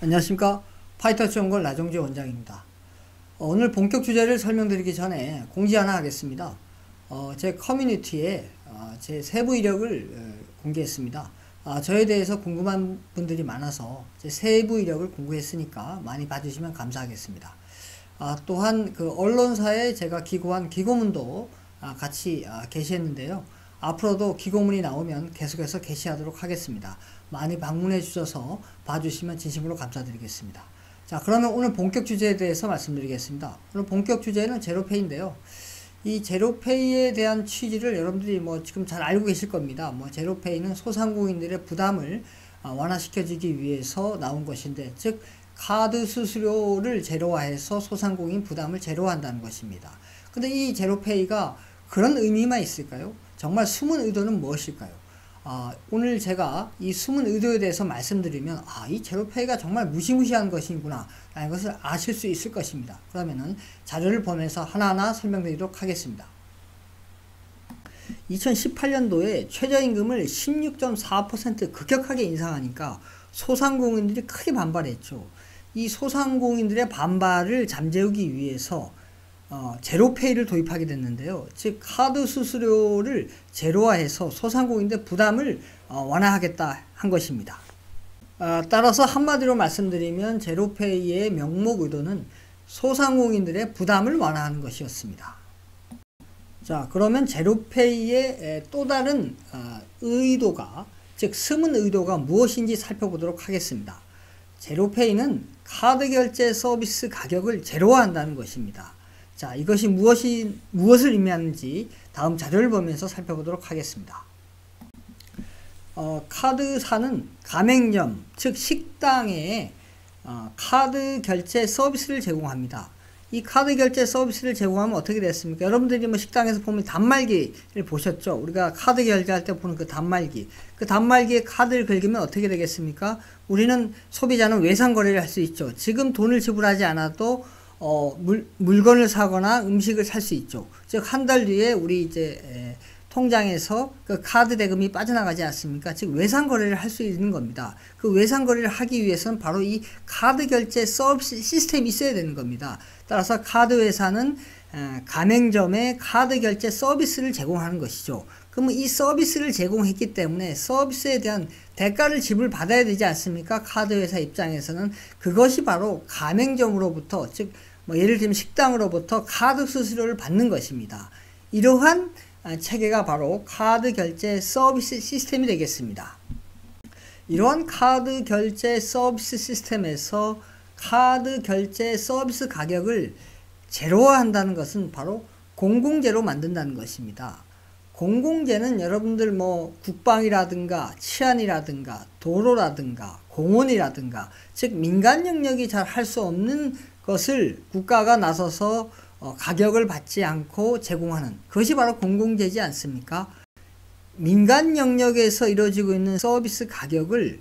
안녕하십니까. 파이터치 연구원 나정재 원장입니다. 오늘 본격 주제를 설명드리기 전에 공지 하나 하겠습니다. 제 커뮤니티에 제 세부 이력을 공개했습니다. 저에 대해서 궁금한 분들이 많아서 제 세부 이력을 공개했으니까 많이 봐주시면 감사하겠습니다. 또한 그 언론사에 제가 기고한 기고문도 같이 게시했는데요. 앞으로도 기고문이 나오면 계속해서 게시하도록 하겠습니다. 많이 방문해 주셔서 봐주시면 진심으로 감사드리겠습니다. 자, 그러면 오늘 본격 주제에 대해서 말씀드리겠습니다. 오늘 본격 주제는 제로페이인데요. 이 제로페이에 대한 취지를 여러분들이 지금 잘 알고 계실 겁니다. 제로페이는 소상공인들의 부담을 완화시켜주기 위해서 나온 것인데, 즉 카드 수수료를 제로화해서 소상공인 부담을 제로화한다는 것입니다. 근데 이 제로페이가 그런 의미만 있을까요? 정말 숨은 의도는 무엇일까요? 오늘 제가 이 숨은 의도에 대해서 말씀드리면 이 제로페이가 정말 무시무시한 것이구나 라는 것을 아실 수 있을 것입니다. 그러면은 자료를 보면서 하나하나 설명드리도록 하겠습니다. 2018년도에 최저임금을 16.4% 급격하게 인상하니까 소상공인들이 크게 반발했죠. 이 소상공인들의 반발을 잠재우기 위해서 제로페이를 도입하게 됐는데요. 즉 카드 수수료를 제로화해서 소상공인들 부담을 완화하겠다 한 것입니다. 따라서 한마디로 말씀드리면 제로페이의 명목 의도는 소상공인들의 부담을 완화하는 것이었습니다. 자, 그러면 제로페이의 또 다른 의도가, 즉 숨은 의도가 무엇인지 살펴보도록 하겠습니다. 제로페이는 카드 결제 서비스 가격을 제로화한다는 것입니다. 자, 이것이 무엇을 의미하는지 다음 자료를 보면서 살펴보도록 하겠습니다. 카드사는 가맹점, 즉 식당에 카드 결제 서비스를 제공합니다. 이 카드 결제 서비스를 제공하면 어떻게 됐습니까? 여러분들이 식당에서 보면 단말기를 보셨죠? 우리가 카드 결제할 때 보는 그 단말기. 그 단말기에 카드를 긁으면 어떻게 되겠습니까? 우리는 소비자는 외상 거래를 할 수 있죠. 지금 돈을 지불하지 않아도 물건을 사거나 음식을 살 수 있죠. 즉, 한 달 뒤에 우리 통장에서 그 카드 대금이 빠져나가지 않습니까? 즉, 외상 거래를 할 수 있는 겁니다. 그 외상 거래를 하기 위해서는 바로 이 카드 결제 서비스 시스템이 있어야 되는 겁니다. 따라서 카드 회사는 가맹점에 카드 결제 서비스를 제공하는 것이죠. 그러면 이 서비스를 제공했기 때문에 서비스에 대한 대가를 지불받아야 되지 않습니까? 카드 회사 입장에서는 그것이 바로 가맹점으로부터, 즉 예를 들면 식당으로부터 카드 수수료를 받는 것입니다. 이러한 체계가 바로 카드 결제 서비스 시스템이 되겠습니다. 이러한 카드 결제 서비스 시스템에서 카드 결제 서비스 가격을 제로화한다는 것은 바로 공공재로 만든다는 것입니다. 공공재는 여러분들 국방이라든가 치안이라든가 도로라든가 공원이라든가, 즉 민간 영역이 잘 할 수 없는 것을 국가가 나서서 가격을 받지 않고 제공하는 그것이 바로 공공재지 않습니까? 민간 영역에서 이루어지고 있는 서비스 가격을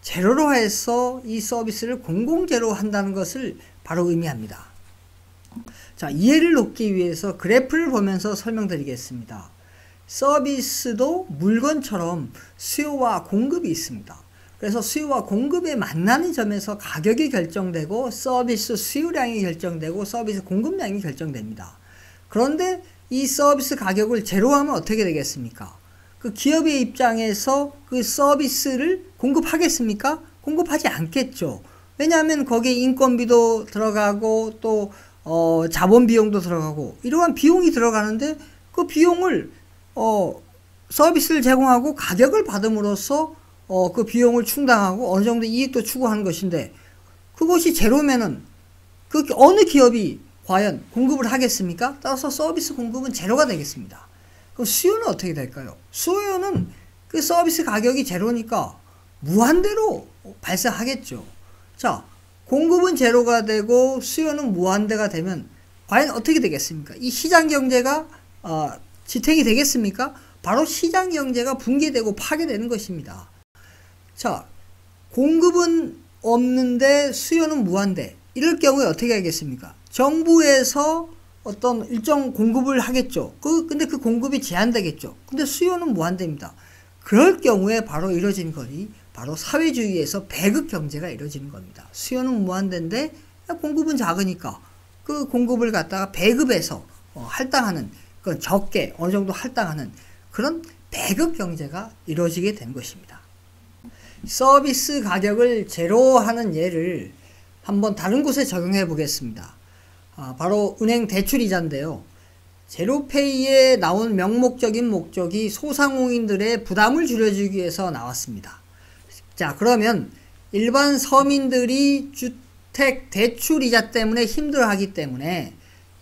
제로로 해서 이 서비스를 공공재로 한다는 것을 바로 의미합니다. 자, 이해를 돕기 위해서 그래프를 보면서 설명드리겠습니다. 서비스도 물건처럼 수요와 공급이 있습니다. 그래서 수요와 공급에 만나는 점에서 가격이 결정되고 서비스 수요량이 결정되고 서비스 공급량이 결정됩니다. 그런데 이 서비스 가격을 제로하면 어떻게 되겠습니까? 그 기업의 입장에서 그 서비스를 공급하겠습니까? 공급하지 않겠죠. 왜냐하면 거기에 인건비도 들어가고 또 자본 비용도 들어가고 이러한 비용이 들어가는데 그 비용을 서비스를 제공하고 가격을 받음으로써 그 비용을 충당하고 어느 정도 이익도 추구하는 것인데, 그것이 제로면은 그 어느 기업이 과연 공급을 하겠습니까? 따라서 서비스 공급은 제로가 되겠습니다. 그럼 수요는 어떻게 될까요? 수요는 그 서비스 가격이 제로니까 무한대로 발생하겠죠. 자, 공급은 제로가 되고 수요는 무한대가 되면 과연 어떻게 되겠습니까? 이 시장 경제가 지탱이 되겠습니까? 바로 시장 경제가 붕괴되고 파괴되는 것입니다. 자, 공급은 없는데 수요는 무한대. 이럴 경우에 어떻게 하겠습니까? 정부에서 어떤 일정 공급을 하겠죠. 근데 그 공급이 제한되겠죠. 근데 수요는 무한대입니다. 그럴 경우에 바로 이루어진 것이 바로 사회주의에서 배급 경제가 이루어지는 겁니다. 수요는 무한대인데 공급은 작으니까 그 공급을 갖다가 배급해서 할당하는, 그건 적게 어느 정도 할당하는 그런 배급 경제가 이루어지게 된 것입니다. 서비스 가격을 제로하는 예를 한번 다른 곳에 적용해 보겠습니다. 바로 은행 대출이자인데요. 제로페이에 나온 명목적인 목적이 소상공인들의 부담을 줄여주기 위해서 나왔습니다. 자, 그러면 일반 서민들이 주택 대출이자 때문에 힘들어하기 때문에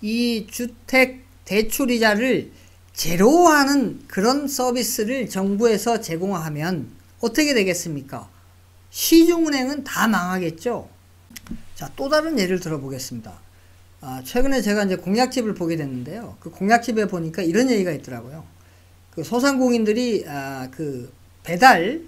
이 주택 대출이자를 제로하는 그런 서비스를 정부에서 제공하면 어떻게 되겠습니까? 시중은행은 다 망하겠죠? 자, 또 다른 예를 들어보겠습니다. 최근에 제가 이제 공약집을 보게 됐는데요. 그 공약집에 보니까 이런 얘기가 있더라고요. 그 소상공인들이 그 배달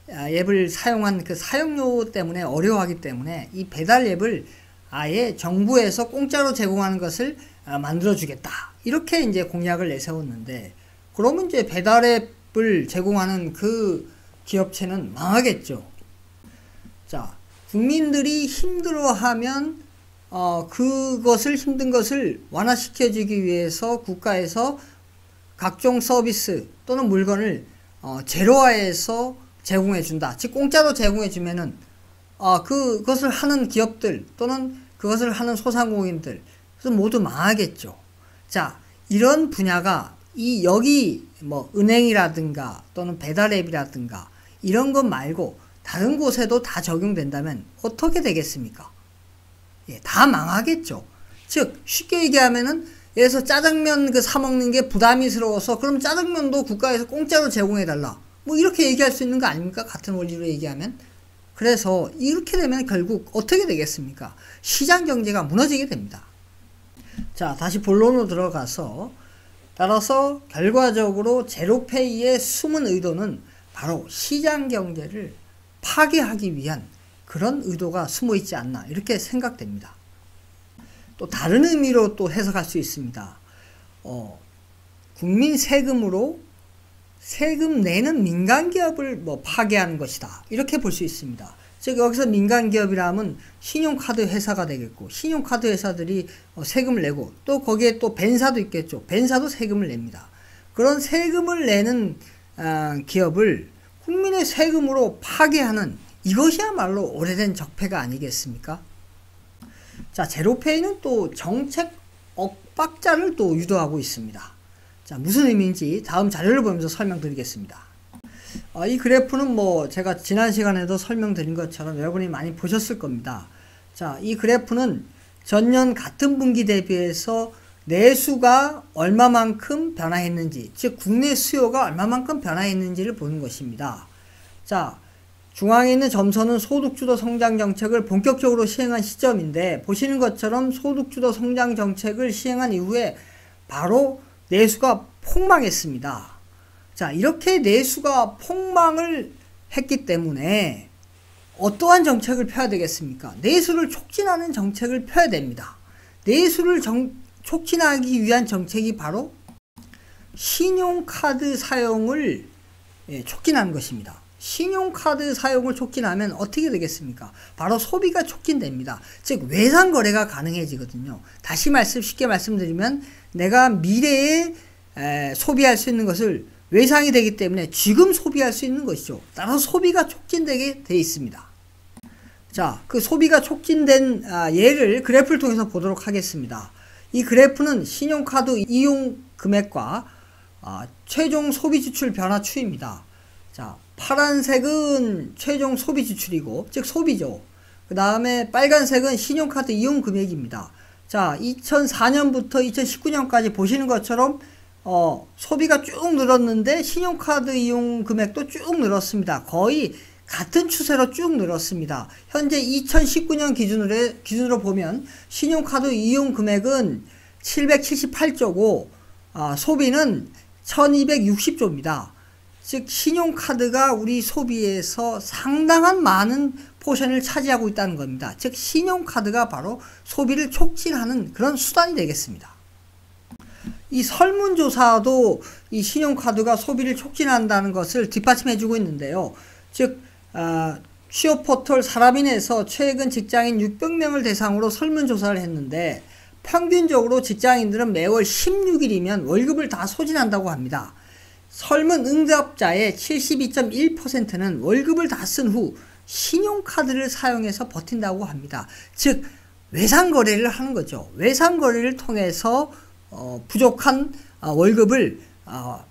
앱을 사용한 그 사용료 때문에 어려워하기 때문에 이 배달 앱을 아예 정부에서 공짜로 제공하는 것을 만들어주겠다. 이렇게 이제 공약을 내세웠는데, 그러면 이제 배달 앱을 제공하는 그 기업체는 망하겠죠. 자, 국민들이 힘들어하면 그것을 힘든 것을 완화시켜주기 위해서 국가에서 각종 서비스 또는 물건을 제로화해서 제공해준다. 즉 공짜로 제공해주면은 그것을 하는 기업들 또는 그것을 하는 소상공인들 모두 망하겠죠. 자, 이런 분야가 여기 뭐 은행이라든가 또는 배달앱이라든가 이런 것 말고 다른 곳에도 다 적용된다면 어떻게 되겠습니까? 예, 다 망하겠죠. 즉 쉽게 얘기하면은 예를 들어서 짜장면 사 먹는 게 부담이스러워서 그럼 짜장면도 국가에서 공짜로 제공해달라. 뭐 이렇게 얘기할 수 있는 거 아닙니까? 같은 원리로 얘기하면. 그래서 이렇게 되면 결국 어떻게 되겠습니까? 시장 경제가 무너지게 됩니다. 자, 다시 본론으로 들어가서, 따라서 결과적으로 제로페이의 숨은 의도는 바로 시장 경제를 파괴하기 위한 그런 의도가 숨어 있지 않나 이렇게 생각됩니다. 또 다른 의미로 또 해석할 수 있습니다. 국민 세금으로 세금 내는 민간 기업을 파괴하는 것이다 이렇게 볼 수 있습니다. 즉 여기서 민간 기업이라면 신용카드 회사가 되겠고, 신용카드 회사들이 세금을 내고 또 거기에 또 벤사도 있겠죠. 벤사도 세금을 냅니다. 그런 세금을 내는 기업을 국민의 세금으로 파괴하는, 이것이야말로 오래된 적폐가 아니겠습니까? 자, 제로페이는 또 정책 엇박자를 또 유도하고 있습니다. 자, 무슨 의미인지 다음 자료를 보면서 설명드리겠습니다. 이 그래프는 제가 지난 시간에도 설명드린 것처럼 여러분이 많이 보셨을 겁니다. 자, 이 그래프는 전년 같은 분기 대비해서 내수가 얼마만큼 변화했는지, 즉 국내 수요가 얼마만큼 변화했는지를 보는 것입니다. 자, 중앙에 있는 점선은 소득주도 성장 정책을 본격적으로 시행한 시점인데, 보시는 것처럼 소득주도 성장 정책을 시행한 이후에 바로 내수가 폭망했습니다. 자, 이렇게 내수가 폭망을 했기 때문에 어떠한 정책을 펴야 되겠습니까? 내수를 촉진하는 정책을 펴야 됩니다. 내수를 촉진하기 위한 정책이 바로 신용카드 사용을 촉진하는 것입니다. 신용카드 사용을 촉진하면 어떻게 되겠습니까? 바로 소비가 촉진됩니다. 즉 외상거래가 가능해지거든요. 다시 쉽게 말씀드리면 내가 미래에 소비할 수 있는 것을 외상이 되기 때문에 지금 소비할 수 있는 것이죠. 따라서 소비가 촉진되게 되어 있습니다. 자, 그 소비가 촉진된 예를 그래프를 통해서 보도록 하겠습니다. 이 그래프는 신용카드 이용 금액과 최종 소비 지출 변화 추이입니다. 자, 파란색은 최종 소비 지출이고, 즉 소비죠. 그 다음에 빨간색은 신용카드 이용 금액입니다. 자, 2004년부터 2019년까지 보시는 것처럼 소비가 쭉 늘었는데 신용카드 이용 금액도 쭉 늘었습니다. 거의 같은 추세로 쭉 늘었습니다. 현재 2019년 기준으로 보면 신용카드 이용 금액은 778조고 소비는 1260조입니다. 즉 신용카드가 우리 소비에서 상당한 많은 포션을 차지하고 있다는 겁니다. 즉 신용카드가 바로 소비를 촉진하는 그런 수단이 되겠습니다. 이 설문조사도 이 신용카드가 소비를 촉진한다는 것을 뒷받침해 주고 있는데요. 즉 취업포털 사람인에서 최근 직장인 600명을 대상으로 설문조사를 했는데 평균적으로 직장인들은 매월 16일이면 월급을 다 소진한다고 합니다. 설문 응답자의 72.1%는 월급을 다 쓴 후 신용카드를 사용해서 버틴다고 합니다. 즉 외상거래를 하는 거죠. 외상거래를 통해서 부족한 월급을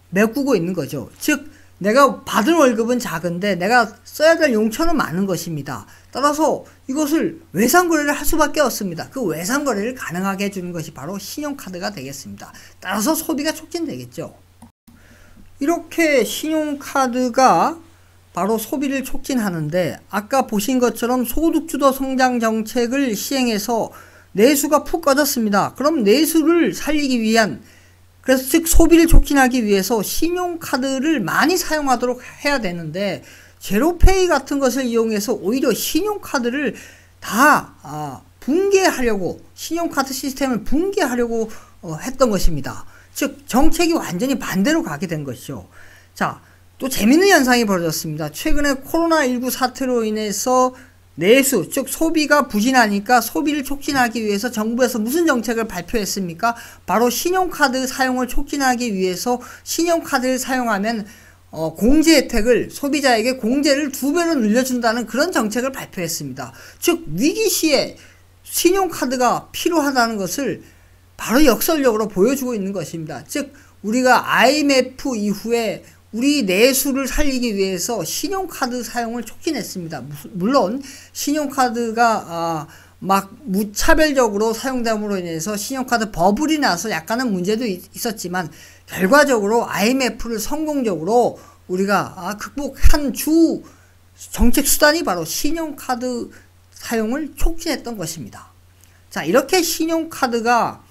메꾸고 있는 거죠. 즉 내가 받은 월급은 작은데 내가 써야 될 용처는 많은 것입니다. 따라서 이것을 외상거래를 할 수밖에 없습니다. 그 외상거래를 가능하게 해주는 것이 바로 신용카드가 되겠습니다. 따라서 소비가 촉진되겠죠. 이렇게 신용카드가 바로 소비를 촉진하는데 아까 보신 것처럼 소득주도 성장 정책을 시행해서 내수가 푹 꺼졌습니다. 그럼 내수를 살리기 위한 그래서 즉 소비를 촉진하기 위해서 신용카드를 많이 사용하도록 해야 되는데 제로페이 같은 것을 이용해서 오히려 신용카드를 다 붕괴하려고 신용카드 시스템을 붕괴하려고 했던 것입니다. 즉 정책이 완전히 반대로 가게 된 것이죠. 자, 또 재밌는 현상이 벌어졌습니다. 최근에 코로나19 사태로 인해서 내수, 즉 소비가 부진하니까 소비를 촉진하기 위해서 정부에서 무슨 정책을 발표했습니까? 바로 신용카드 사용을 촉진하기 위해서 신용카드를 사용하면 공제 혜택을 소비자에게 공제를 2배로 늘려준다는 그런 정책을 발표했습니다. 즉 위기 시에 신용카드가 필요하다는 것을 바로 역설적으로 보여주고 있는 것입니다. 즉 우리가 IMF 이후에 우리 내수를 살리기 위해서 신용카드 사용을 촉진했습니다. 물론 신용카드가 막 무차별적으로 사용됨으로 인해서 신용카드 버블이 나서 약간의 문제도 있었지만 결과적으로 IMF를 성공적으로 우리가 극복한 주 정책 수단이 바로 신용카드 사용을 촉진했던 것입니다. 자, 이렇게 신용카드가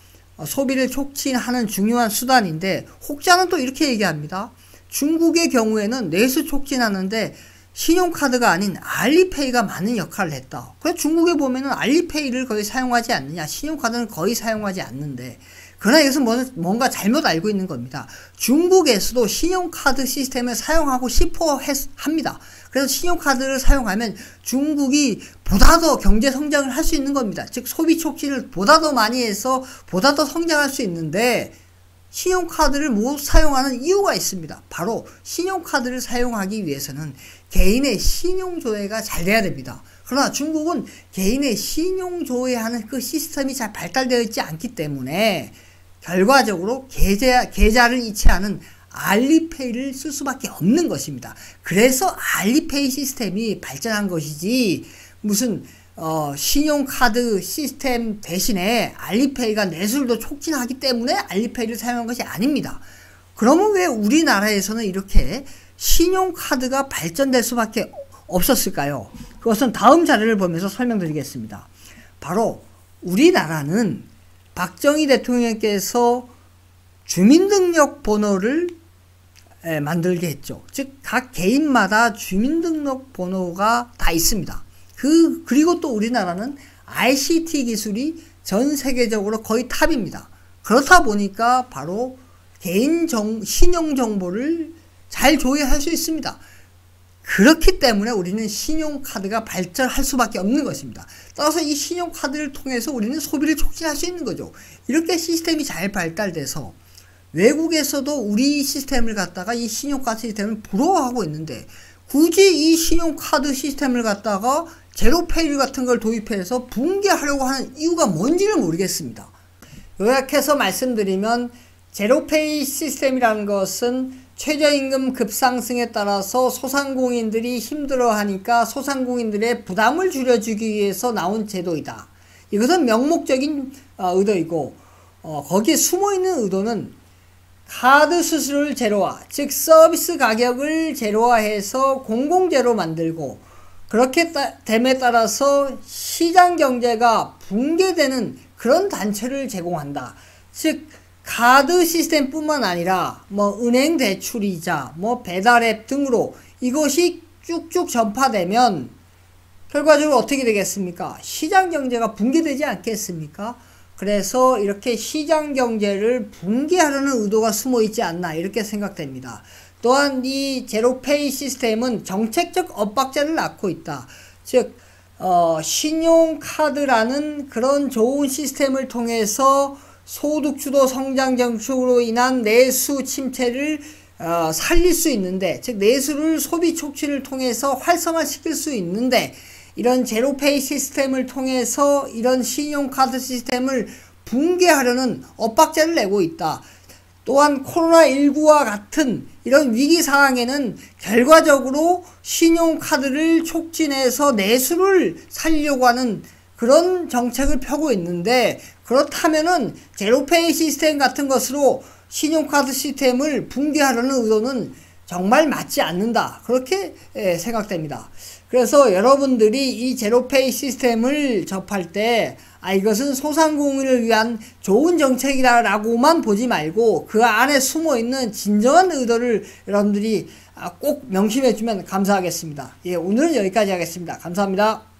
소비를 촉진하는 중요한 수단인데 혹자는 또 이렇게 얘기합니다. 중국의 경우에는 내수 촉진하는데 신용카드가 아닌 알리페이가 많은 역할을 했다. 그래서 중국에 보면은 알리페이를 거의 사용하지 않느냐, 신용카드는 거의 사용하지 않는데, 그러나 이것은 뭔가 잘못 알고 있는 겁니다. 중국에서도 신용카드 시스템을 사용하고 싶어 합니다. 그래서 신용카드를 사용하면 중국이 보다 더 경제 성장을 할 수 있는 겁니다. 즉 소비 촉진을 보다 더 많이 해서 보다 더 성장할 수 있는데 신용카드를 못 사용하는 이유가 있습니다. 바로 신용카드를 사용하기 위해서는 개인의 신용조회가 잘 돼야 됩니다. 그러나 중국은 개인의 신용조회하는 그 시스템이 잘 발달되어 있지 않기 때문에 결과적으로 계좌를 이체하는 알리페이를 쓸 수밖에 없는 것입니다. 그래서 알리페이 시스템이 발전한 것이지 무슨 신용카드 시스템 대신에 알리페이가 내수를 촉진하기 때문에 알리페이를 사용한 것이 아닙니다. 그러면 왜 우리나라에서는 이렇게 신용카드가 발전될 수밖에 없었을까요? 그것은 다음 자료를 보면서 설명드리겠습니다. 바로 우리나라는 박정희 대통령께서 주민등록번호를 만들게 했죠. 즉 각 개인마다 주민등록번호가 다 있습니다. 그리고 또 우리나라는 ICT 기술이 전 세계적으로 거의 탑입니다. 그렇다 보니까 바로 개인 신용정보를 잘 조회할 수 있습니다. 그렇기 때문에 우리는 신용카드가 발전할 수밖에 없는 것입니다. 따라서 이 신용카드를 통해서 우리는 소비를 촉진할 수 있는 거죠. 이렇게 시스템이 잘 발달돼서 외국에서도 우리 시스템을 갖다가 이 신용카드 시스템을 부러워하고 있는데 굳이 이 신용카드 시스템을 갖다가 제로페이 같은 걸 도입해서 붕괴하려고 하는 이유가 뭔지를 모르겠습니다. 요약해서 말씀드리면 제로페이 시스템이라는 것은 최저임금 급상승에 따라서 소상공인들이 힘들어하니까 소상공인들의 부담을 줄여주기 위해서 나온 제도이다. 이것은 명목적인 의도이고 거기에 숨어있는 의도는 카드 수수료를 제로화, 즉 서비스 가격을 제로화해서 공공재로 만들고 그렇게 됨에 따라서 시장 경제가 붕괴되는 그런 단체를 제공한다. 즉 카드 시스템뿐만 아니라 은행 대출이자 배달앱 등으로 이것이 쭉쭉 전파되면 결과적으로 어떻게 되겠습니까? 시장 경제가 붕괴되지 않겠습니까? 그래서 이렇게 시장 경제를 붕괴하려는 의도가 숨어 있지 않나 이렇게 생각됩니다. 또한 이 제로페이 시스템은 정책적 엇박자를 낳고 있다. 즉 신용카드라는 그런 좋은 시스템을 통해서 소득주도 성장 정책으로 인한 내수 침체를 살릴 수 있는데, 즉 내수를 소비 촉진을 통해서 활성화시킬 수 있는데, 이런 제로페이 시스템을 통해서 이런 신용카드 시스템을 붕괴하려는 엇박자를 내고 있다. 또한 코로나19와 같은 이런 위기 상황에는 결과적으로 신용카드를 촉진해서 내수를 살리려고 하는 그런 정책을 펴고 있는데, 그렇다면은 제로페이 시스템 같은 것으로 신용카드 시스템을 붕괴하려는 의도는 정말 맞지 않는다. 그렇게 생각됩니다. 그래서 여러분들이 이 제로페이 시스템을 접할 때 이것은 소상공인을 위한 좋은 정책이다라고만 보지 말고 그 안에 숨어있는 진정한 의도를 여러분들이 꼭 명심해 주면 감사하겠습니다. 예, 오늘은 여기까지 하겠습니다. 감사합니다.